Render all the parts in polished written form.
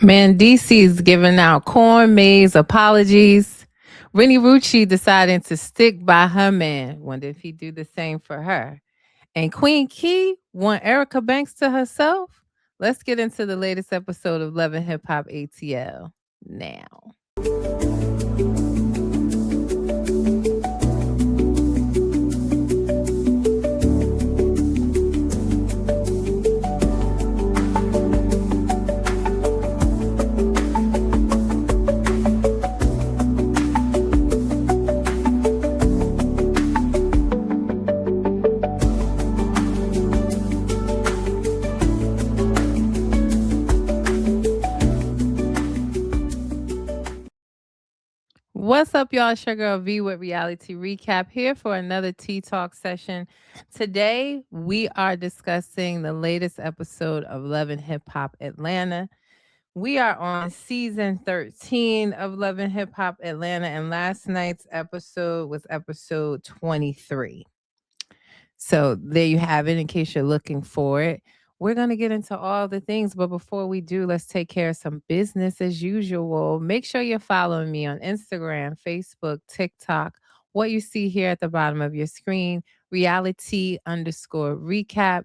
Mendeecees giving out corn maze apologies. Rennie Rucci deciding to stick by her man. Wonder if he'd do the same for her. And Queen Key want Erica Banks to herself. Let's get into the latest episode of Love and Hip Hop ATL now. What's up, y'all? It's your girl V with Reality Recap here for another Tea Talk session. Today, we are discussing the latest episode of Love and Hip Hop Atlanta. We are on season 13 of Love and Hip Hop Atlanta, and last night's episode was episode 23. So there you have it in case you're looking for it. We're going to get into all the things, but before we do, let's take care of some business as usual. Make sure you're following me on Instagram, Facebook, TikTok. What you see here at the bottom of your screen, reality_recap.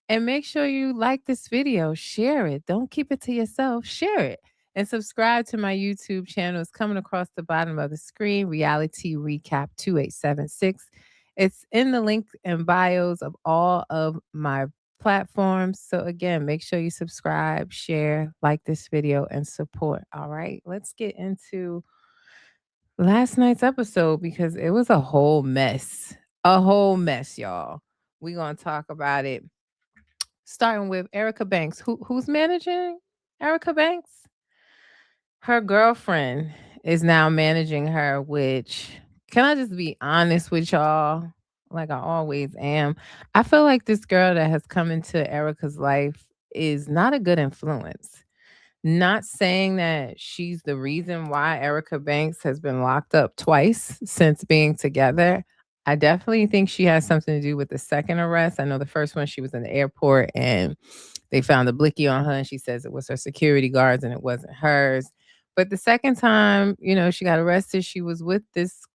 And make sure you like this video, share it. Don't keep it to yourself, share it. And subscribe to my YouTube channel. It's coming across the bottom of the screen, Reality Recap 2876. It's in the link and bios of all of my platforms. So again, make sure you subscribe, share, like this video, and support. All right, let's get into last night's episode because it was a whole mess. A whole mess, y'all. We're gonna talk about it. Starting with Erica Banks. Who's managing Erica Banks? Her girlfriend is now managing her, which, can I just be honest with y'all? Like I always am. I feel like this girl that has come into Erica's life is not a good influence. Not saying that she's the reason why Erica Banks has been locked up twice since being together. I definitely think she has something to do with the second arrest. I know the first one, she was in the airport and they found a blicky on her and she says it was her security guards and it wasn't hers. But the second time, she got arrested, she was with this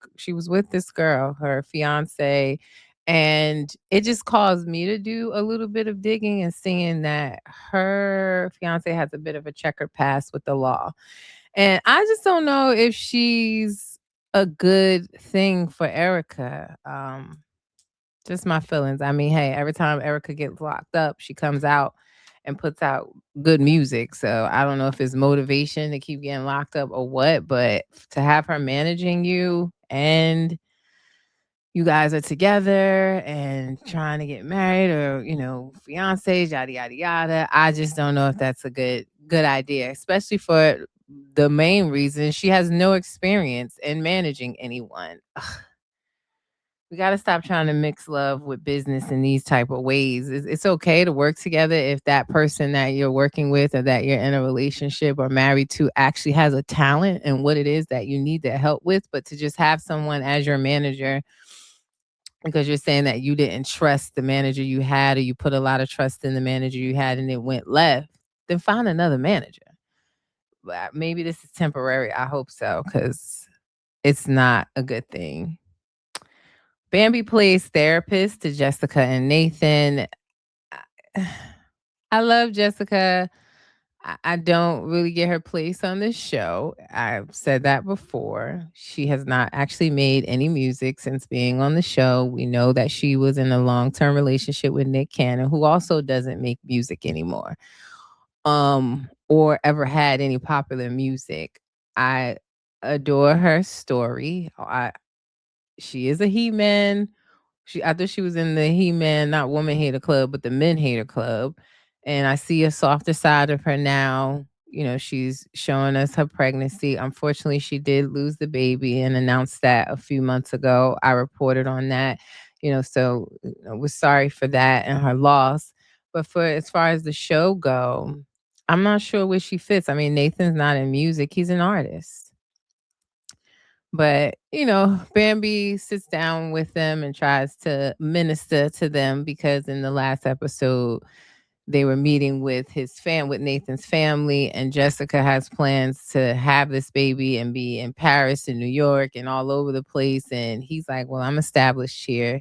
girl, her fiance, and it just caused me to do a little bit of digging and seeing that her fiance has a bit of a checkered past with the law. And I just don't know if she's a good thing for Erica. Just my feelings. I mean, hey, every time Erica gets locked up, she comes out and puts out good music. So I don't know if it's motivation to keep getting locked up or what, but to have her managing you and you guys are together and trying to get married or, fiancés, yada, yada, yada. I just don't know if that's a good idea, especially for the main reason she has no experience in managing anyone. Ugh. We got to stop trying to mix love with business in these type of ways. It's okay to work together if that person that you're working with or that you're in a relationship or married to actually has a talent and what it is that you need their help with. But to just have someone as your manager because you're saying that you didn't trust the manager you had or you put a lot of trust in the manager you had and it went left, then find another manager. But maybe this is temporary. I hope so because it's not a good thing. Bambi plays therapist to Jessica and Nathan. I love Jessica. I don't really get her place on this show. I've said that before. She has not actually made any music since being on the show. We know that she was in a long-term relationship with Nick Cannon, who also doesn't make music anymore, or ever had any popular music. I adore her story. She is a He-Man. I thought she was in the He-Man, not Woman Hater Club, but the Men Hater Club. And I see a softer side of her now. She's showing us her pregnancy. Unfortunately, she did lose the baby and announced that a few months ago. I reported on that. So we're sorry for that and her loss. But for as far as the show go, I'm not sure where she fits. I mean, Nathan's not in music; he's an artist. But, Bambi sits down with them and tries to minister to them because in the last episode, they were meeting with Nathan's family, and Jessica has plans to have this baby and be in Paris and New York and all over the place. And he's like, well, I'm established here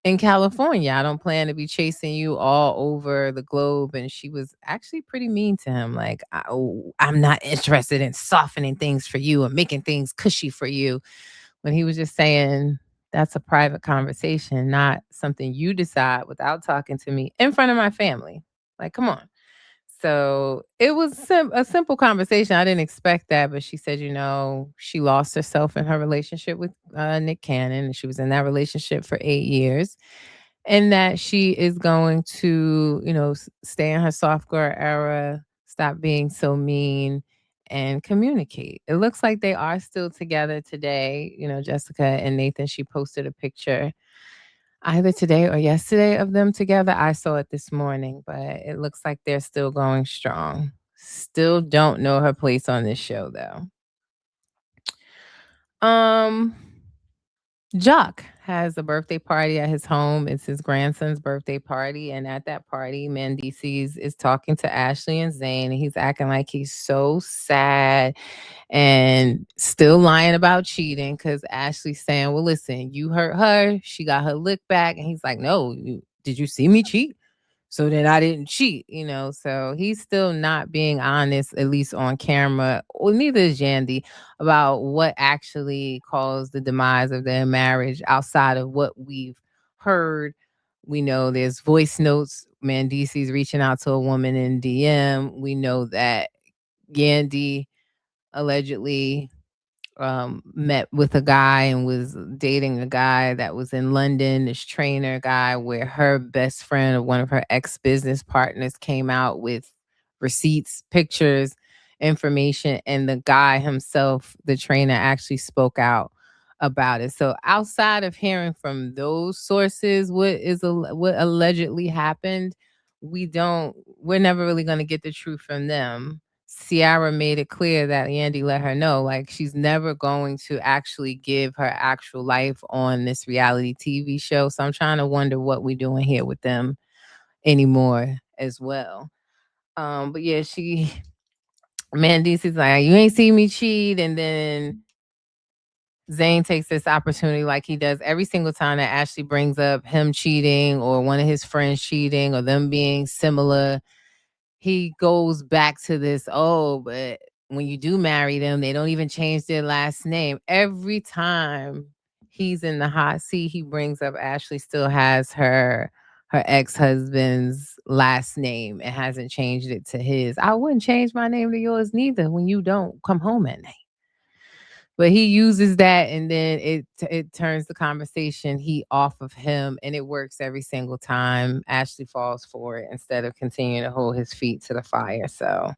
in California. I don't plan to be chasing you all over the globe. And she was actually pretty mean to him. Like, I'm not interested in softening things for you or making things cushy for you. When he was just saying, that's a private conversation, not something you decide without talking to me in front of my family. Like, come on. So it was a simple conversation. I didn't expect that, but she said, she lost herself in her relationship with Nick Cannon, and she was in that relationship for 8 years, and that she is going to, stay in her soft girl era, stop being so mean, and communicate. It looks like they are still together today. Jessica and Nathan. She posted a picture either today or yesterday of them together. I saw it this morning, but it looks like they're still going strong. Still don't know her place on this show though. Um Jock has a birthday party at his home. It's his grandson's birthday party. And at that party, Mendeecees is talking to Ashley and Zane. And he's acting like he's so sad and still lying about cheating because Ashley's saying, well, listen, you hurt her. She got her lick back. And he's like, no, did you see me cheat? So then I didn't cheat, So he's still not being honest, at least on camera. Well, neither is Yandy about what actually caused the demise of their marriage outside of what we've heard. We know there's voice notes. Mendeecees reaching out to a woman in DM. We know that Yandy allegedly met with a guy and was dating a guy that was in London, this trainer guy, where her best friend or one of her ex business partners came out with receipts, pictures, information, and the guy himself, the trainer, actually spoke out about it. So outside of hearing from those sources what allegedly happened, we're never really going to get the truth from them. Ciara made it clear that Yandy let her know, like, she's never going to actually give her actual life on this reality TV show. So I'm trying to wonder what we're doing here with them anymore as well. But yeah, Mandy's is like, you ain't seen me cheat. And then Zane takes this opportunity like he does every single time that Ashley brings up him cheating or one of his friends cheating or them being similar. He goes back to this, oh, but when you do marry them, they don't even change their last name. Every time he's in the hot seat, he brings up Ashley still has her ex-husband's last name and hasn't changed it to his. I wouldn't change my name to yours neither when you don't come home at night. But he uses that, and then it turns the conversation off of him, and it works every single time. Ashley falls for it instead of continuing to hold his feet to the fire. So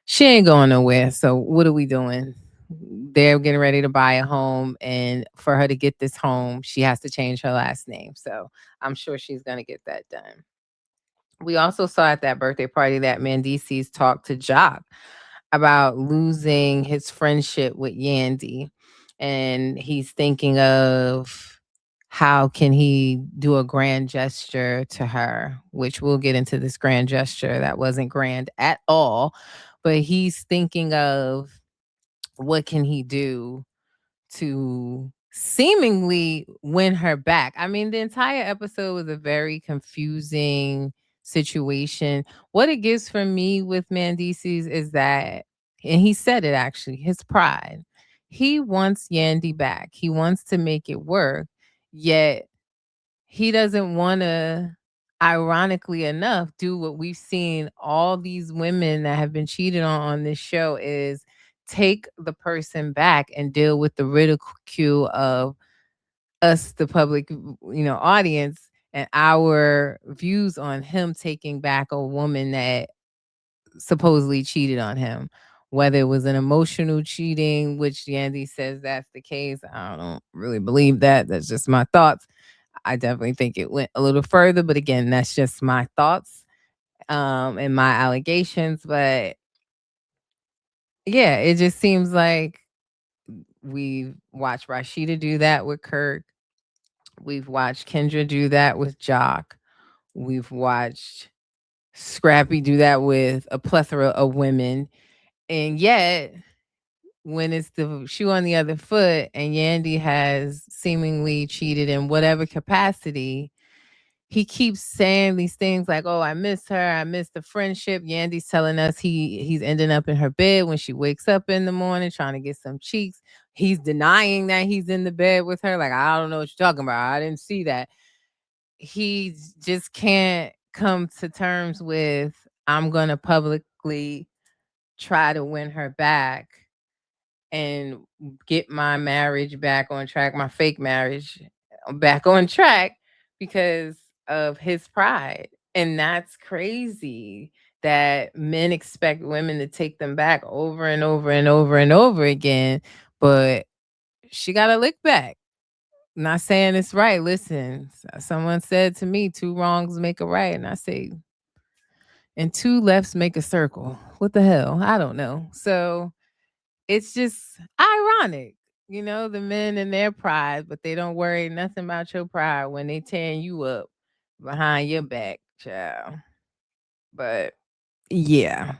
she ain't going nowhere. So what are we doing? They're getting ready to buy a home, and for her to get this home, she has to change her last name. So I'm sure she's going to get that done. We also saw at that birthday party that Mendeecees talked to Jock about losing his friendship with Yandy. And he's thinking of how can he do a grand gesture to her, which we'll get into this grand gesture that wasn't grand at all. But he's thinking of what can he do to seemingly win her back. I mean, the entire episode was a very confusing situation. What it gives for me with Mendeecees is that, and he said it actually, his pride. He wants Yandy back. He wants to make it work, yet he doesn't want to, ironically enough, do what we've seen all these women that have been cheated on this show is take the person back and deal with the ridicule of us, the public, audience, and our views on him taking back a woman that supposedly cheated on him. Whether it was an emotional cheating, which Yandy says that's the case, I don't really believe that. That's just my thoughts. I definitely think it went a little further, but again, that's just my thoughts and my allegations. But yeah, it just seems like we've watched Rashida do that with Kirk. We've watched Kendra do that with Jock. We've watched Scrappy do that with a plethora of women. And yet, when it's the shoe on the other foot and Yandy has seemingly cheated in whatever capacity, he keeps saying these things like, "Oh, I miss her. I miss the friendship." Yandy's telling us he's ending up in her bed when she wakes up in the morning trying to get some cheeks. He's denying that he's in the bed with her. Like, I don't know what you're talking about. I didn't see that. He just can't come to terms with, I'm going to publicly try to win her back and get my marriage back on track, my fake marriage back on track because of his pride. And that's crazy that men expect women to take them back over and over and over and over again. But she got to lick back. Not saying it's right. Listen, someone said to me, two wrongs make a right. And I say, and two lefts make a circle. What the hell? I don't know. So it's just ironic, the men and their pride, but they don't worry nothing about your pride when they tearing you up behind your back, child. But yeah,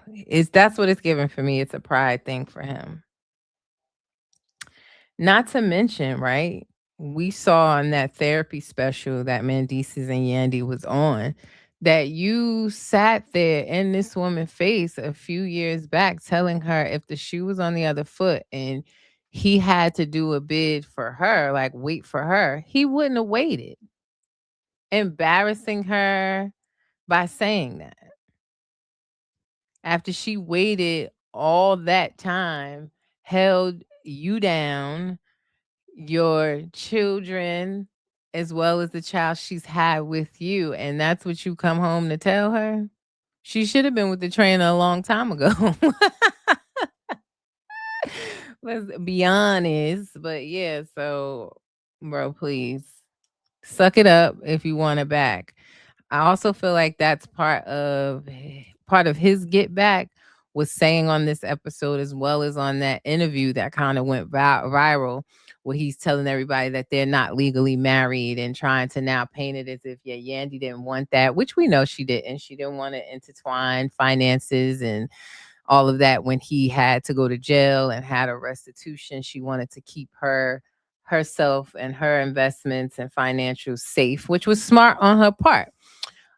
that's what it's giving for me. It's a pride thing for him. Not to mention, right? We saw in that therapy special that Mendeecees and Yandy was on that you sat there in this woman's face a few years back telling her if the shoe was on the other foot and he had to do a bid for her, like wait for her, he wouldn't have waited. Embarrassing her by saying that. After she waited all that time, held you down, your children, as well as the child she's had with you, and that's what you come home to tell her? She should have been with the trainer a long time ago. Let's be honest. But yeah, so bro, please suck it up if you want it back. I also feel like that's part of his get back was saying on this episode as well as on that interview that kind of went viral where he's telling everybody that they're not legally married and trying to now paint it as if Yandy didn't want that, which we know she didn't. She didn't want to intertwine finances and all of that when he had to go to jail and had a restitution. She wanted to keep herself and her investments and financials safe, which was smart on her part.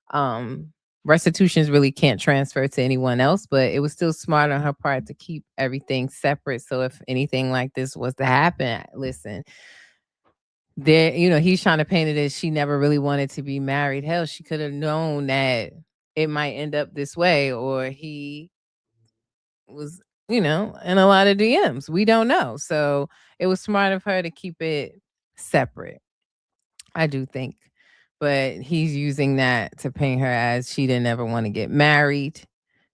Um, Restitutions really can't transfer to anyone else, but it was still smart on her part to keep everything separate. So if anything like this was to happen, listen, he's trying to paint it as she never really wanted to be married. Hell, she could have known that it might end up this way, or he was, in a lot of DMs. We don't know. So it was smart of her to keep it separate. I do think. But he's using that to paint her as she didn't ever want to get married.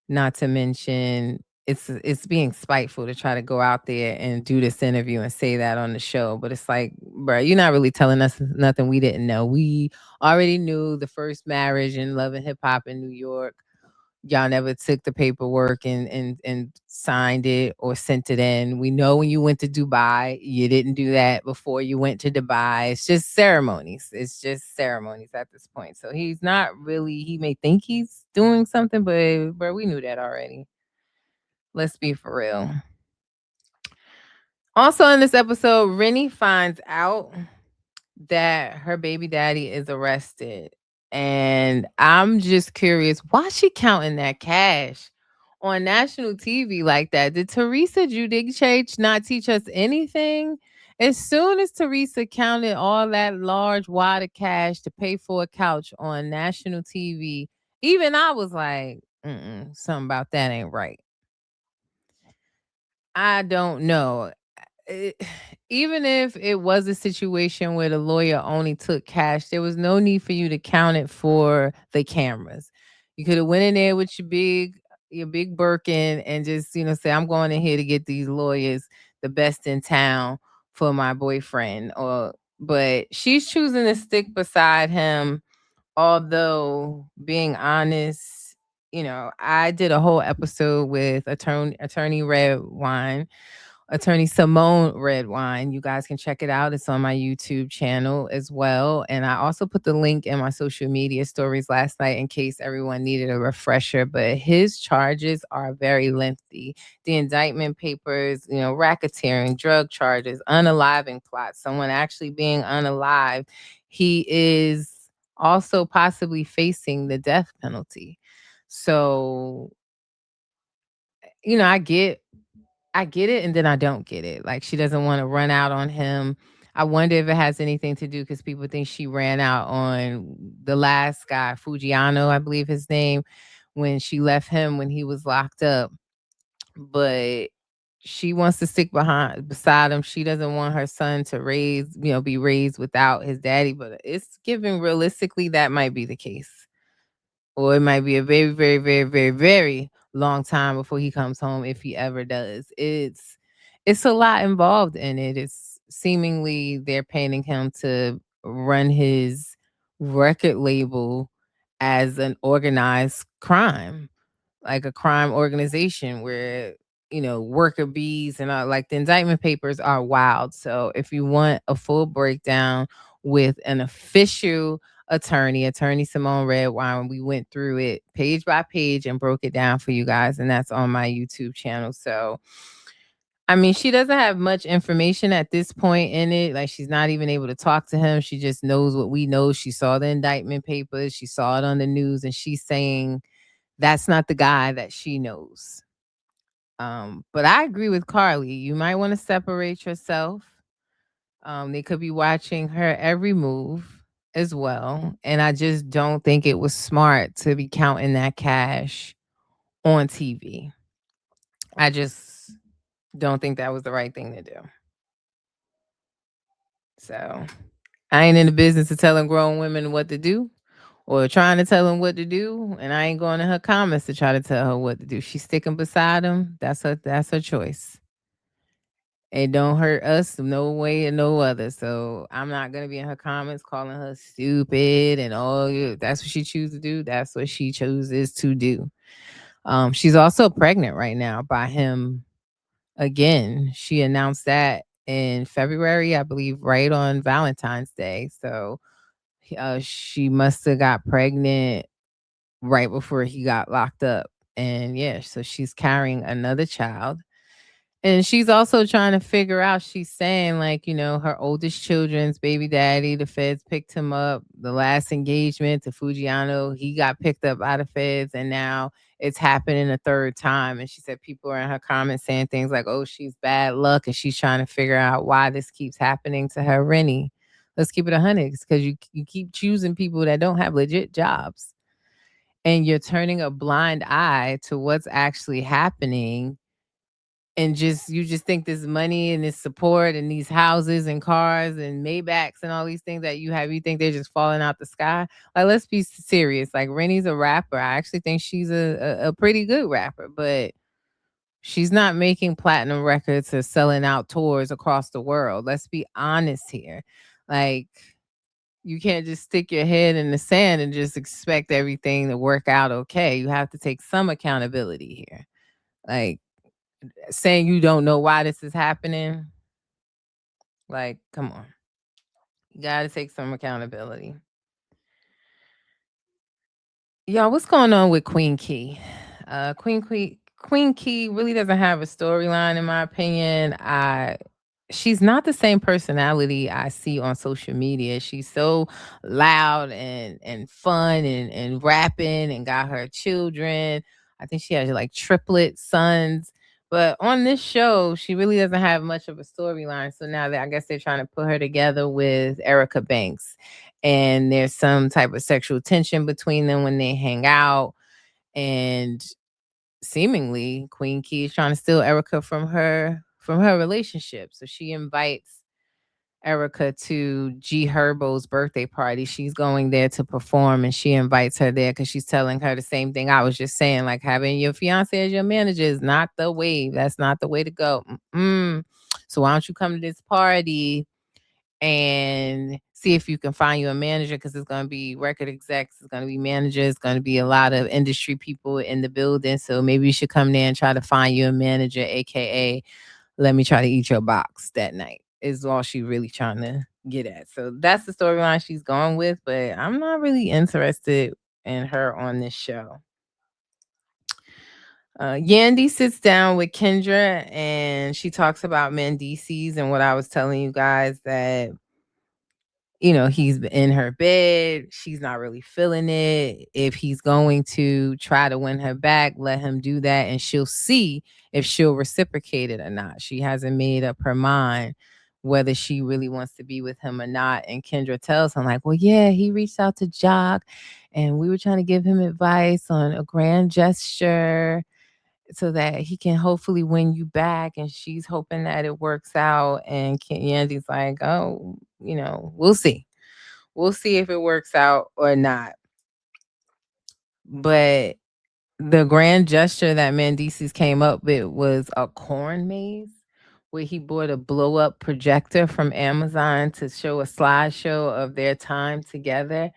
Not to mention it's being spiteful to try to go out there and do this interview and say that on the show. But it's like, bro, you're not really telling us nothing we didn't know. We already knew the first marriage in Love and Hip Hop in New York. Y'all never took the paperwork and signed it or sent it in. We know when you went to Dubai, you didn't do that before you went to Dubai. It's just ceremonies. It's just ceremonies at this point. So he's not really, he may think he's doing something, but bro, we knew that already. Let's be for real. Also in this episode, Rennie finds out that her baby daddy is arrested. And I'm just curious, why she counting that cash on national TV like that? Did Teresa Giudice not teach us anything? As soon as Teresa counted all that large wad of cash to pay for a couch on national TV, even I was like, something about that ain't right. I don't know. it, even if it was a situation where the lawyer only took cash, there was no need for you to count it for the cameras. You could have went in there with your big Birkin and just say, I'm going in here to get these lawyers the best in town for my boyfriend. But she's choosing to stick beside him. Although being honest, I did a whole episode with attorney Red Wine Attorney Simone Redwine. You guys can check it out. It's on my YouTube channel as well. And I also put the link in my social media stories last night in case everyone needed a refresher. But his charges are very lengthy. The indictment papers, racketeering, drug charges, unaliving plots, someone actually being unalived. He is also possibly facing the death penalty. So, I get it and then I don't get it. Like she doesn't want to run out on him. I wonder if it has anything to do because people think she ran out on the last guy, Fujiano, I believe his name, when she left him when he was locked up. But she wants to stick beside him. She doesn't want her son to be raised without his daddy. But it's given realistically that might be the case, or it might be a very, very, very, very, very long time before he comes home if he ever does. It's a lot involved in it. It's seemingly they're painting him to run his record label as an organized crime, like a crime organization where worker bees and all, like the indictment papers are wild. So if you want a full breakdown with an official attorney Simone Redwine, we went through it page by page and broke it down for you guys, and that's on my YouTube channel. So I mean, she doesn't have much information at this point in it. Like, she's not even able to talk to him. She just knows what we know. She saw the indictment papers, she saw it on the news, and she's saying that's not the guy that she knows. But I agree with Carly. You might want to separate yourself. They could be watching her every move as well. And I just don't think it was smart to be counting that cash on TV. I just don't think that was the right thing to do. So I ain't in the business of telling grown women what to do or trying to tell them what to do. And I ain't going to her comments to try to tell her what to do. She's sticking beside him. That's her choice. It don't hurt us no way and no other. So I'm not gonna be in her comments calling her stupid and all. That's what she chooses to do. That's what she chooses to do. She's also pregnant right now by him again. She announced that in February, I believe, right on Valentine's Day. So she must have got pregnant right before he got locked up. And yeah, so she's carrying another child. And she's also trying to figure out, she's saying, like, her oldest children's baby daddy, the feds picked him up. The last engagement to Fujiano, he got picked up by the feds, and now it's happening a third time. And she said people are in her comments saying things like, oh, she's bad luck, and she's trying to figure out why this keeps happening to her. Rennie, let's keep it 100, because you keep choosing people that don't have legit jobs. And you're turning a blind eye to what's actually happening, and you just think this money and this support and these houses and cars and Maybachs and all these things that you think they're just falling out the sky. Like, let's be serious. Like, Rennie's a rapper. I actually think she's a pretty good rapper, but she's not making platinum records or selling out tours across the world. Let's be honest here. Like, you can't just stick your head in the sand and just expect everything to work out okay. You have to take some accountability here. Like, saying you don't know why this is happening, like, come on. You gotta take some accountability. Y'all, what's going on with Queen Key? Queen Key really doesn't have a storyline, in my opinion. She's not the same personality I see on social media. She's so loud and fun and rapping and got her children. I think she has like triplet sons. But on this show, she really doesn't have much of a storyline. So now that I guess they're trying to put her together with Erica Banks. And there's some type of sexual tension between them when they hang out. And seemingly Queen Key is trying to steal Erica from her relationship. So she invites Erica to G Herbo's birthday party. She's going there to perform, and she invites her there because she's telling her the same thing I was just saying, like, having your fiance as your manager is not the way. That's not the way to go. So why don't you come to this party and see if you can find you a manager, because it's going to be record execs, it's going to be managers, it's going to be a lot of industry people in the building. So maybe you should come there and try to find you a manager, aka let me try to eat your box that night is all she really trying to get at. So that's the storyline she's going with, but I'm not really interested in her on this show. Yandy sits down with Kendra and she talks about Mendeecees and what I was telling you guys that he's in her bed. She's not really feeling it. If he's going to try to win her back, let him do that and she'll see if she'll reciprocate it or not. She hasn't made up her mind whether she really wants to be with him or not. And Kendra tells him, like, well, yeah, he reached out to Jock and we were trying to give him advice on a grand gesture so that he can hopefully win you back. And she's hoping that it works out. And Yandy's like, oh, we'll see. We'll see if it works out or not. But the grand gesture that Mendeecees came up with was a corn maze where he bought a blow up projector from Amazon to show a slideshow of their time together.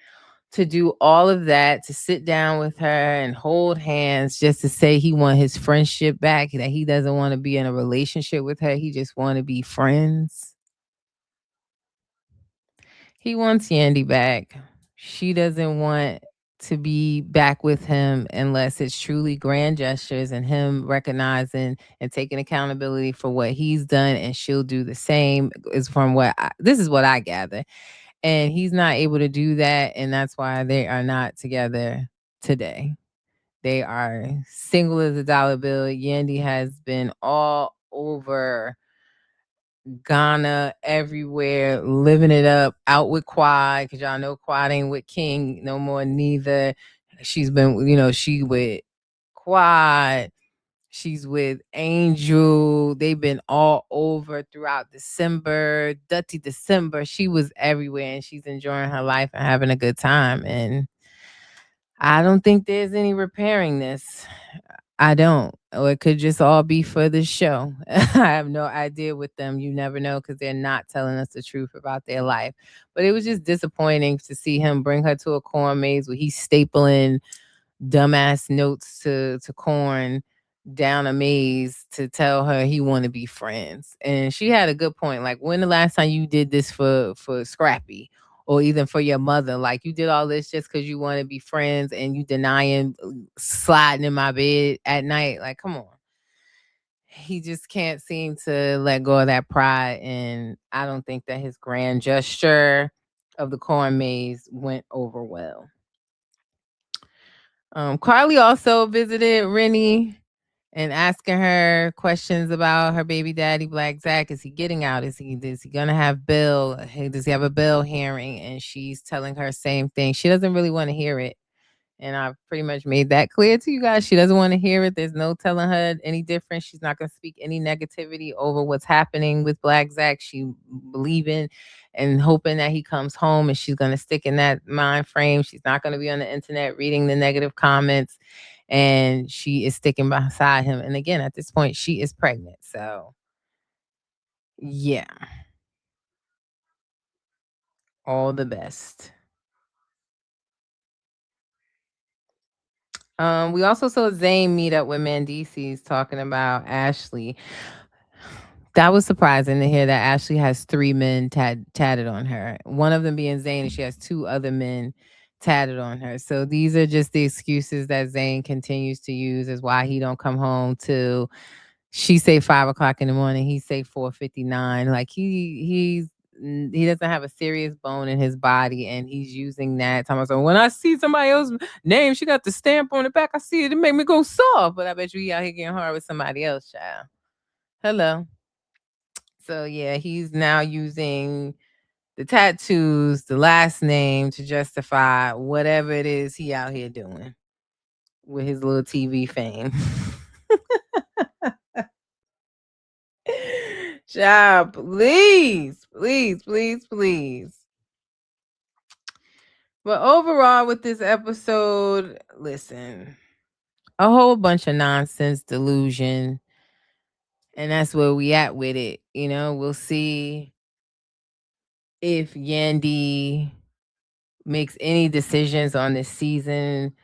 To do all of that, to sit down with her and hold hands just to say he want his friendship back, that he doesn't want to be in a relationship with her. He just want to be friends. He wants Yandy back. She doesn't want to be back with him unless it's truly grand gestures and him recognizing and taking accountability for what he's done, and she'll do the same. Is from this is what I gather, and he's not able to do that, and that's why they are not together today. They are single as a dollar bill. Yandy has been all over Ghana, everywhere, living it up, out with Quad, because y'all know Quad ain't with King no more, neither. She's been, she with Quad, she's with Angel. They've been all over throughout December, Dirty December. She was everywhere and she's enjoying her life and having a good time. And I don't think there's any repairing this. I don't. Or it could just all be for the show. I have no idea with them. You never know because they're not telling us the truth about their life. But it was just disappointing to see him bring her to a corn maze where he's stapling dumbass notes to corn down a maze to tell her he want to be friends. And she had a good point. Like, when the last time you did this for Scrappy? Or even for your mother, like you did all this just because you want to be friends and you denying sliding in my bed at night. Like, come on. He just can't seem to let go of that pride. And I don't think that his grand gesture of the corn maze went over well. Carly also visited Rennie and asking her questions about her baby daddy, Black Zach. Is he getting out? Is he gonna have bail? Hey, does he have a bail hearing? And she's telling her same thing. She doesn't really want to hear it. And I've pretty much made that clear to you guys. She doesn't want to hear it. There's no telling her any different. She's not going to speak any negativity over what's happening with Black Zach. She believing and hoping that he comes home, and she's going to stick in that mind frame. She's not going to be on the internet reading the negative comments, and she is sticking beside him. And again, at this point, she is pregnant. So, yeah, all the best. We also saw Zayn meet up with Mendeecees talking about Ashley. That was surprising to hear that Ashley has 3 men tatted on her. One of them being Zayn, and she has 2 other men tatted on her. So these are just the excuses that Zayn continues to use as why he don't come home till she say 5 o'clock in the morning. He say 4:59. Like he doesn't have a serious bone in his body, and he's using that time. So when I see somebody else's name, she got the stamp on the back. I see it, it make me go soft. But I bet you he out here getting hard with somebody else, child. Hello. So yeah, he's now using the tattoos, the last name to justify whatever it is he out here doing with his little TV fame. Child, please, please, please, please. But overall, with this episode, listen, a whole bunch of nonsense, delusion, and that's where we at with it. We'll see if Yandy makes any decisions on this season.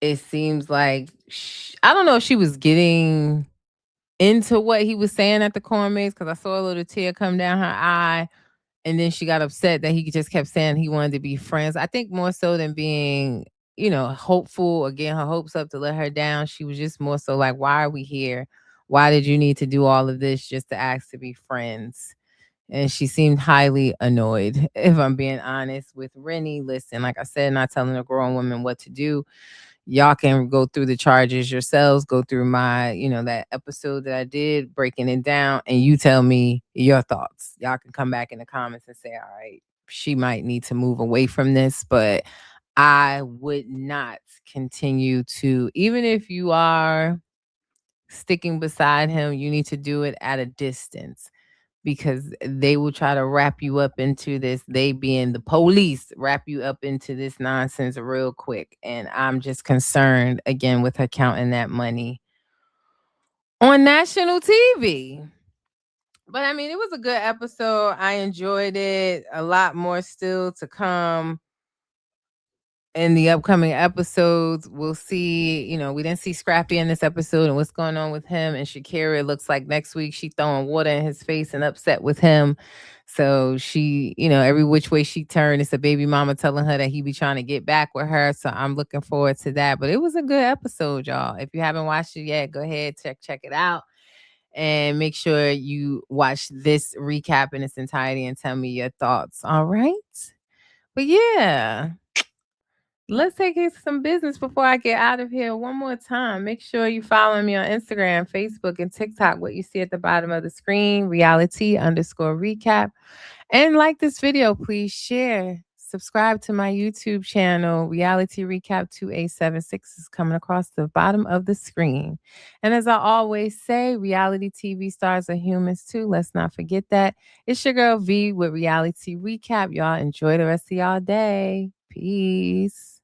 It seems like I don't know if she was getting into what he was saying at the cornmaze because I saw a little tear come down her eye. And then she got upset that he just kept saying he wanted to be friends. I think more so than being, hopeful or getting her hopes up to let her down. She was just more so like, why are we here? Why did you need to do all of this just to ask to be friends? And she seemed highly annoyed, if I'm being honest, with Rennie. Listen, like I said, not telling a grown woman what to do. Y'all can go through the charges yourselves, go through my, that episode that I did, breaking it down, and you tell me your thoughts. Y'all can come back in the comments and say, all right, she might need to move away from this, but I would not continue to, even if you are sticking beside him, you need to do it at a distance because they will try to wrap you up into this, they being the police, wrap you up into this nonsense real quick. And I'm just concerned again with her counting that money on national TV. But I mean, it was a good episode. I enjoyed it. A lot more still to come in the upcoming episodes. We'll see. We didn't see Scrappy in this episode and what's going on with him and Shakira. It looks like next week she throwing water in his face and upset with him. So she, every which way she turned, it's a baby mama telling her that he be trying to get back with her. So I'm looking forward to that. But it was a good episode, y'all. If you haven't watched it yet, go ahead, check it out. And make sure you watch this recap in its entirety and tell me your thoughts. All right. But yeah. Let's take care of some business before I get out of here one more time. Make sure you follow me on Instagram, Facebook, and TikTok. What you see at the bottom of the screen, reality_recap. And like this video, please share. Subscribe to my YouTube channel. Reality Recap 2876 is coming across the bottom of the screen. And as I always say, reality TV stars are humans too. Let's not forget that. It's your girl V with Reality Recap. Y'all enjoy the rest of y'all day. Peace.